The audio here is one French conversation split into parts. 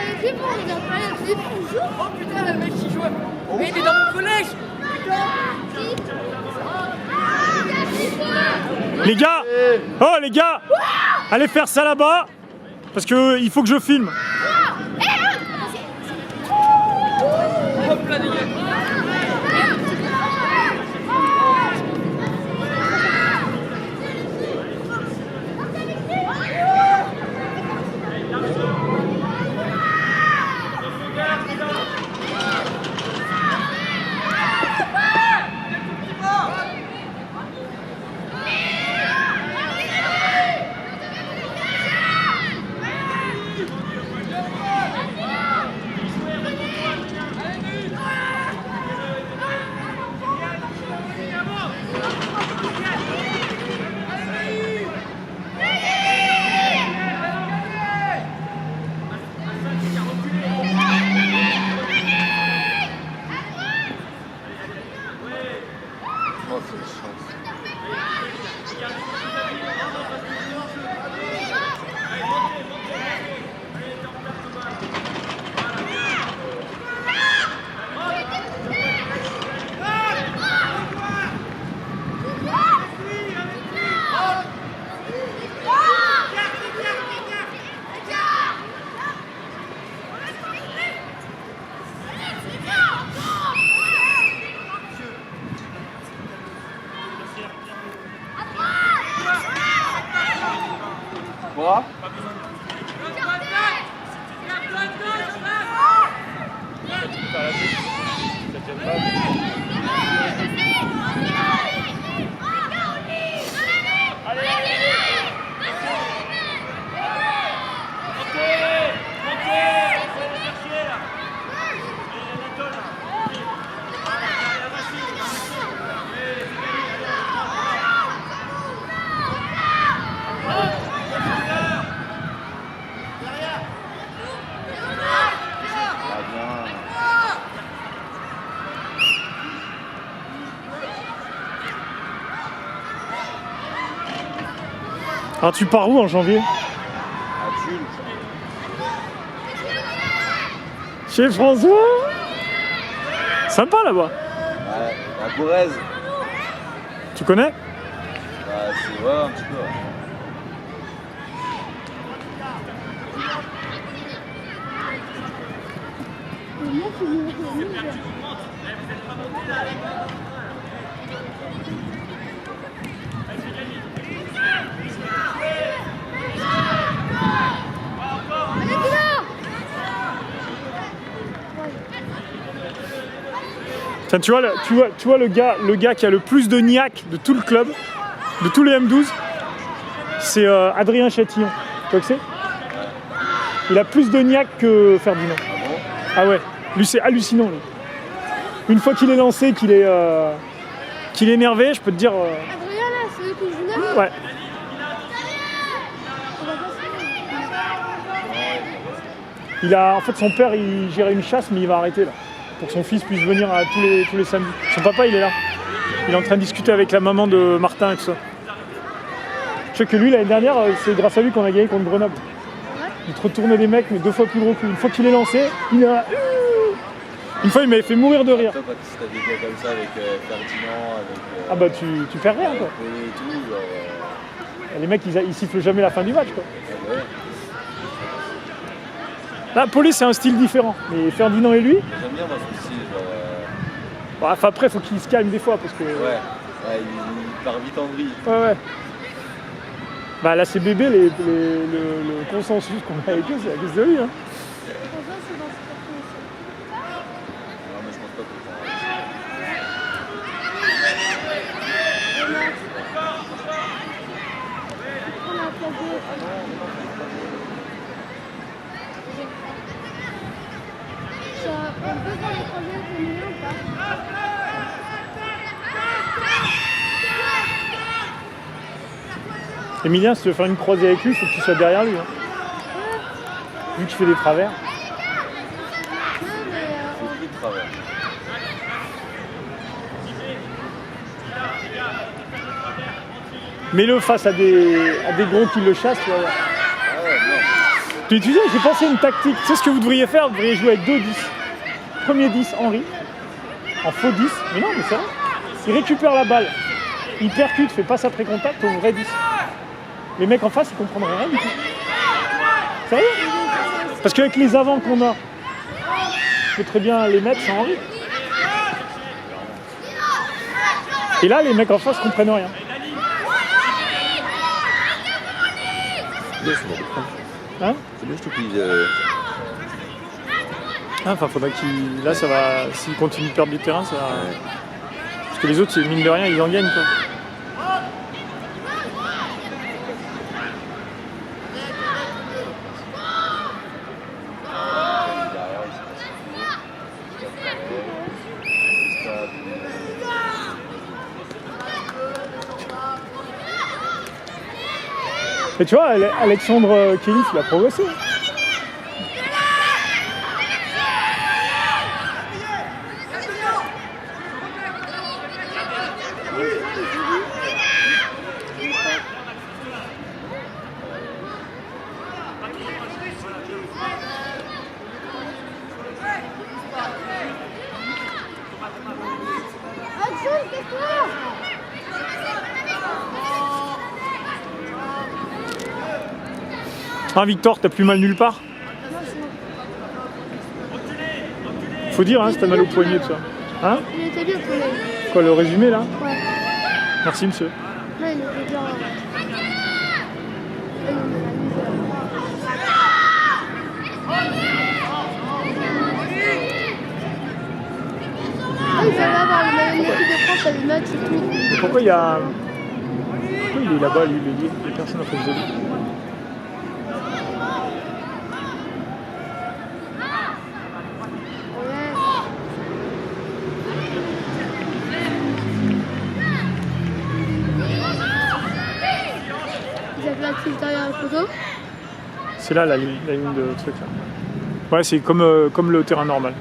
l'équipe, on regarde pas l'équipe, on joue. Oh putain, le mec qui joue. Mais il est dans mon collège. Les gars, oh les gars, allez faire ça là-bas, parce que il faut que je filme. Hop là, les gars. Quoi? Alors tu pars où en janvier? À Tulle. Chez François? Sympa là-bas. Ouais, à Corrèze. Tu connais? Bah, c'est ouais, un petit peu. Ouais. Tiens, tu vois le gars qui a le plus de niaque de tout le club, de tous les M12, c'est Adrien Chatillon. Tu vois que c'est? Il a plus de niaque que Ferdinand. Ah bon? Ah ouais, lui c'est hallucinant. Lui. Une fois qu'il est lancé, qu'il est énervé, je peux te dire. Adrien là, c'est lui qui joue là. Ouais. En fait, son père, il gérait une chasse, mais il va arrêter là, pour que son fils puisse venir à tous les samedis. Son papa, il est là. Il est en train de discuter avec la maman de Martin et tout ça. Je sais que lui, l'année dernière, c'est grâce à lui qu'on a gagné contre Grenoble. Il te retournait des mecs, mais 2 fois plus gros que lui. Une fois qu'il est lancé, il a... Une fois, il m'avait fait mourir de rire. Toi, quand tu as des gars comme ça avec Ferdinand, avec. Ah bah, tu perds rien, quoi. Et tout, genre, Les mecs, ils sifflent jamais la fin du match, quoi. ouais. Là, Paulet, c'est un style différent. Mais Ferdinand et lui... J'aime bien, moi, son style, genre. Bon, enfin, après, il faut qu'il se calme des fois, parce que... Ouais, il part vite en vrille. Ouais. Bah là, c'est bébé, le consensus qu'on a avec eux, c'est à cause de lui, hein. Non, mais je pense pas que On peut faire les croisés avec le milieu ou pas? Emilien, si tu veux faire une croisée avec lui, il faut que tu sois derrière lui. Hein. Vu qu'il fait des travers. c'est plus de travers. Mets-le face à des gros qui le chassent, tu vas voir. Ah ouais, non. Tu sais, j'ai pensé à une tactique. Tu sais ce que vous devriez faire? Vous devriez jouer avec 2 10. Premier 10, Henri. En faux 10. Mais non, mais c'est vrai. Il récupère la balle. Il percute, fait passe après contact au vrai 10. Les mecs en face, ils comprendraient rien du tout. Sérieux? Parce qu'avec les avants qu'on a, je peux très bien les mettre sans Henri. Et là, les mecs en face comprennent rien. Hein? C'est bien, je te prie. Enfin, faudrait qu'il. Là, ça va. S'il continue de perdre du terrain, ça va. Parce que les autres, mine de rien, ils en gagnent, quoi. Et tu vois, Alexandre Kélif, il a progressé. Ah Victor, t'as plus mal nulle part? Faut dire, hein, si t'as mal au poignet tout ça. Hein? Il était bien pour lui. Quoi, le résumé là? Ouais. Merci monsieur. Non, il était bien. Ah, il fallait avoir le maillot de l'équipe de France à le match et tout. Mais pourquoi il y a. Pourquoi il est là-bas, lui, il y a personne en face de lui? Derrière le photo. C'est là la ligne de truc là. Ouais, c'est comme le terrain normal.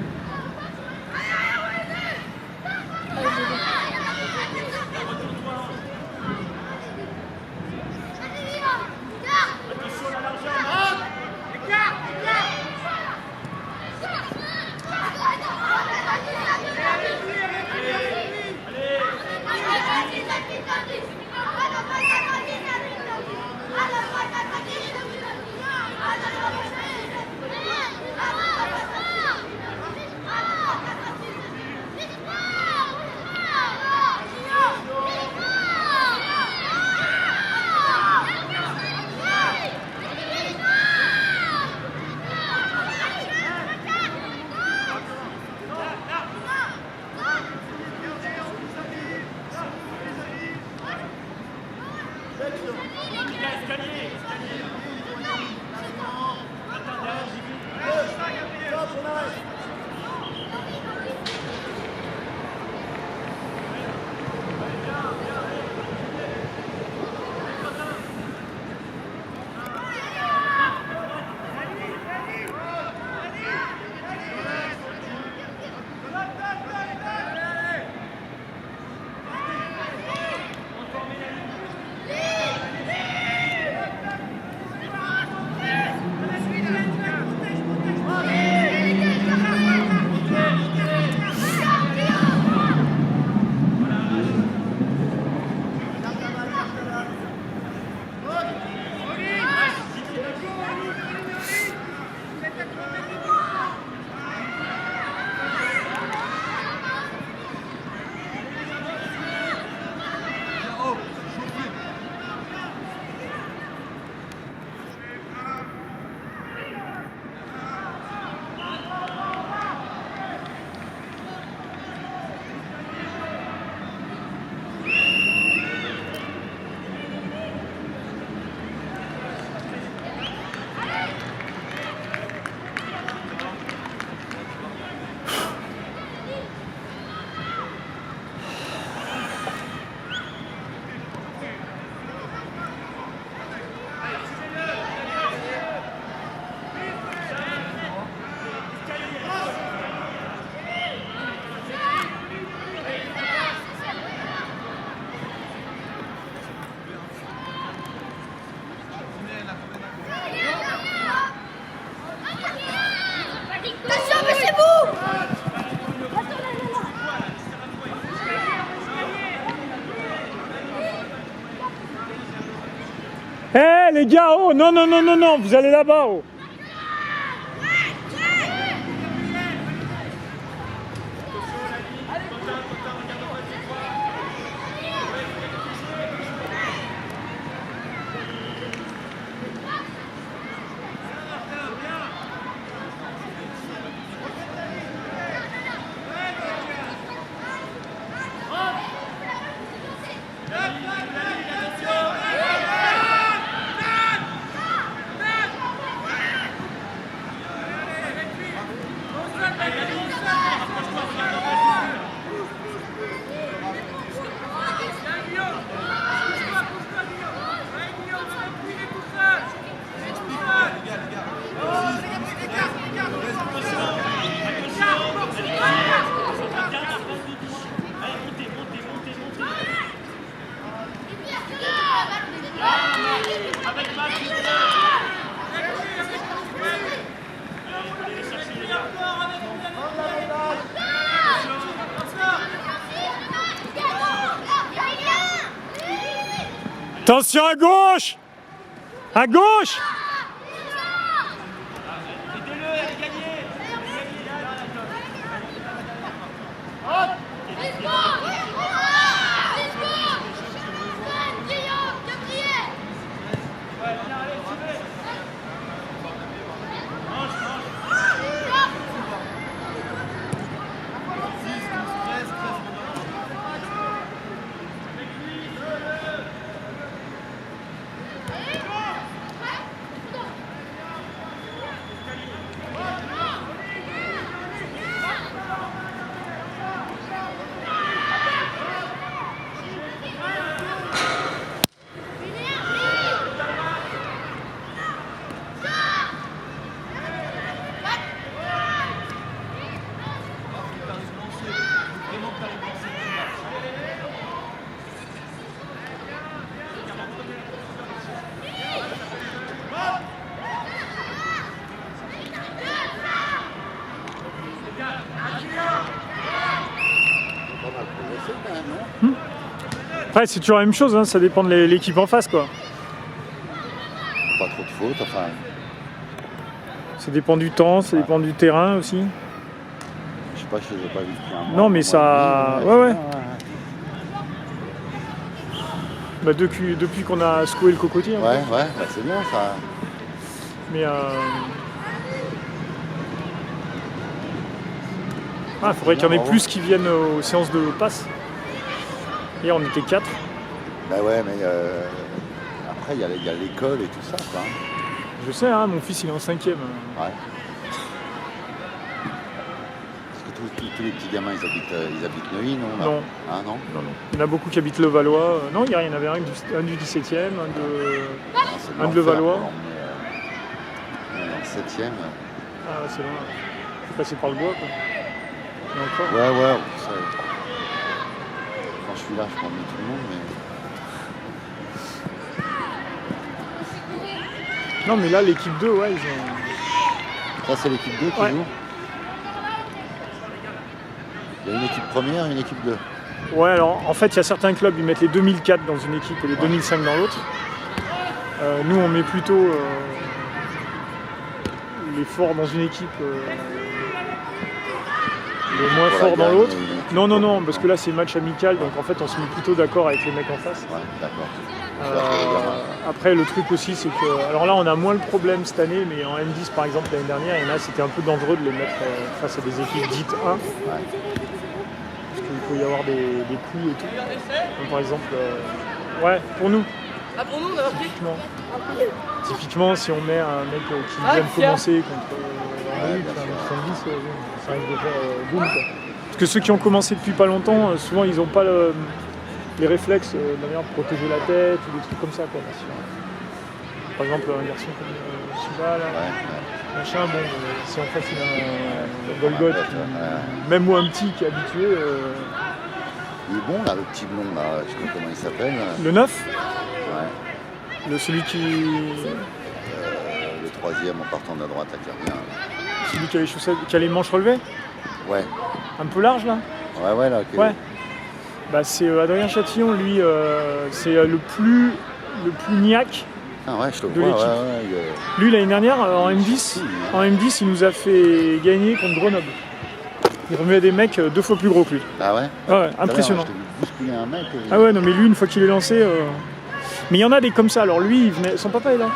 les gars, oh non, non, non, non, non, vous allez là-bas, oh. Attention à gauche! À gauche! Après, c'est toujours la même chose, hein, ça dépend de l'équipe en face, quoi. Pas trop de fautes, enfin. Ça dépend du temps, ça dépend du terrain aussi. Je sais pas, je les ai pas vus depuis un mois. Non, mais ça. Ouais. Bah, depuis qu'on a secoué le cocotier. Ouais, bah, c'est bien ça. Mais il faudrait qu'il y en ait plus qui viennent aux séances de passe. Hier, on était 4. Bah ouais, mais après, il y a l'école et tout ça, quoi. Je sais, hein, mon fils, il est en 5e. Ouais. Parce que tous les petits gamins, ils habitent Neuilly, non là? Non. Ah, non. Non. Il y en a beaucoup qui habitent Levallois. Non, hier, il y en avait un du 17e, un de Levallois. On est en 7e. Ah, c'est loin. Faut passer par le bois, quoi. Et encore. Ouais, ça, quand je suis là, je prends tout le monde, mais... Non, mais là, l'équipe 2, ouais, ils ont... Ça, c'est l'équipe 2 qui joue. Il y a une équipe première et une équipe 2. Ouais, alors, en fait, il y a certains clubs, ils mettent les 2004 dans une équipe et les 2005 dans l'autre. Nous, on met plutôt les forts dans une équipe, les moins forts dans l'autre. Non, parce que là, c'est match amical, donc en fait, on se met plutôt d'accord avec les mecs en face. Ouais, d'accord. Après, le truc aussi, c'est que... Alors là, on a moins le problème cette année, mais en M10, par exemple, l'année dernière, il y en a, c'était un peu dangereux de les mettre face à des équipes dites 1. Ouais. Parce qu'il peut y avoir des coups et tout. Donc, par exemple, ouais, pour nous. Ah, pour nous, d'avoir pris. Typiquement, si on met un mec qui vient de commencer contre un mec qui fait 10, ça risque de faire boum, quoi. Parce que ceux qui ont commencé depuis pas longtemps, souvent, ils n'ont pas les réflexes de manière de protéger la tête ou des trucs comme ça, quoi. Par exemple, un garçon comme Suba, là, machin, bon, si en face il a un Golgoth, même moi un petit qui est habitué. Il est bon là, le petit blond là, je sais pas comment il s'appelle. Le 9 Ouais. Celui qui. Le troisième en partant de la droite, là, qui revient. Celui qui a les chaussettes, qui a les manches relevées? Ouais. Un peu large là? Ouais, là. Ouais. Bah, c'est Adrien Chatillon, lui, c'est le plus niaque Ah ouais, je te de vois. l'équipe. Ouais, Lui, l'année dernière, en M10, il nous a fait gagner contre Grenoble. Il remuait des mecs 2 fois plus gros que lui. Ah ouais. Ouais, impressionnant. Je t'ai vu bousculer un mec. Ah ouais, non, mais lui, une fois qu'il est lancé. Mais il y en a des comme ça. Alors lui, il venait. Son papa est là.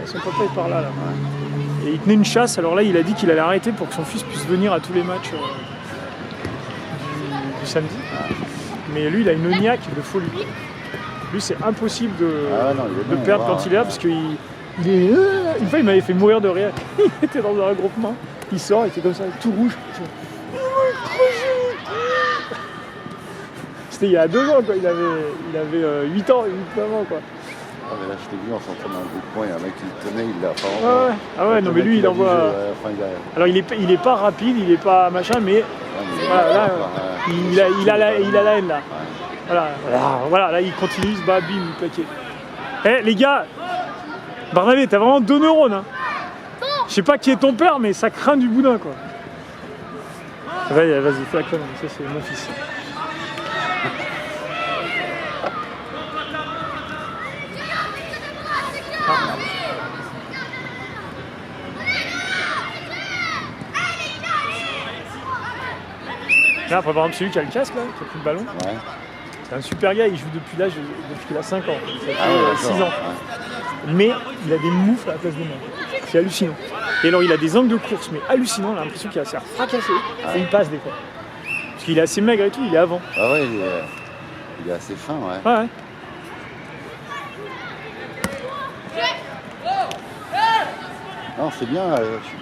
Son papa est par là. Et il tenait une chasse. Alors là, il a dit qu'il allait arrêter pour que son fils puisse venir à tous les matchs du samedi. Mais lui, il a une niaque de folie. Lui, c'est impossible de perdre quand il est là parce qu'il est. Une fois, il m'avait fait mourir de rire. Il était dans un regroupement. Il sort, il était comme ça, tout rouge. C'était il y a 2 ans, quoi. Il avait 8 ans, 8 ans, quoi. Ah, mais là, je t'ai vu, on s'entraîne dans le bout de poing, il y a un mec qui le tenait, il l'a pas Ah ouais, ah ouais, non mais lui il envoie. Alors il est pas rapide, il est pas machin, mais voilà, là, il a la haine là. Voilà, là il continue, il se bat, bim, il plaqué. Eh les gars, Barnabé, t'as vraiment 2 neurones. Hein. Je sais pas qui est ton père, mais ça craint du boudin quoi. Vas-y, fais la conne, ça c'est mon fils. Là, après, par exemple, celui qui a le casque, là, qui a pris le ballon, c'est un super gars, il joue depuis qu'il a 5 ans, ça fait 6 ans. Mais il a des moufles à la place des mains. C'est hallucinant. Et alors, il a des angles de course, mais hallucinant, on a l'impression qu'il va se faire fracasser. Et il passe des fois. Parce qu'il est assez maigre et tout, il est avant. Ah ouais, il est assez fin, ouais. Ouais. Non, c'est bien, je suis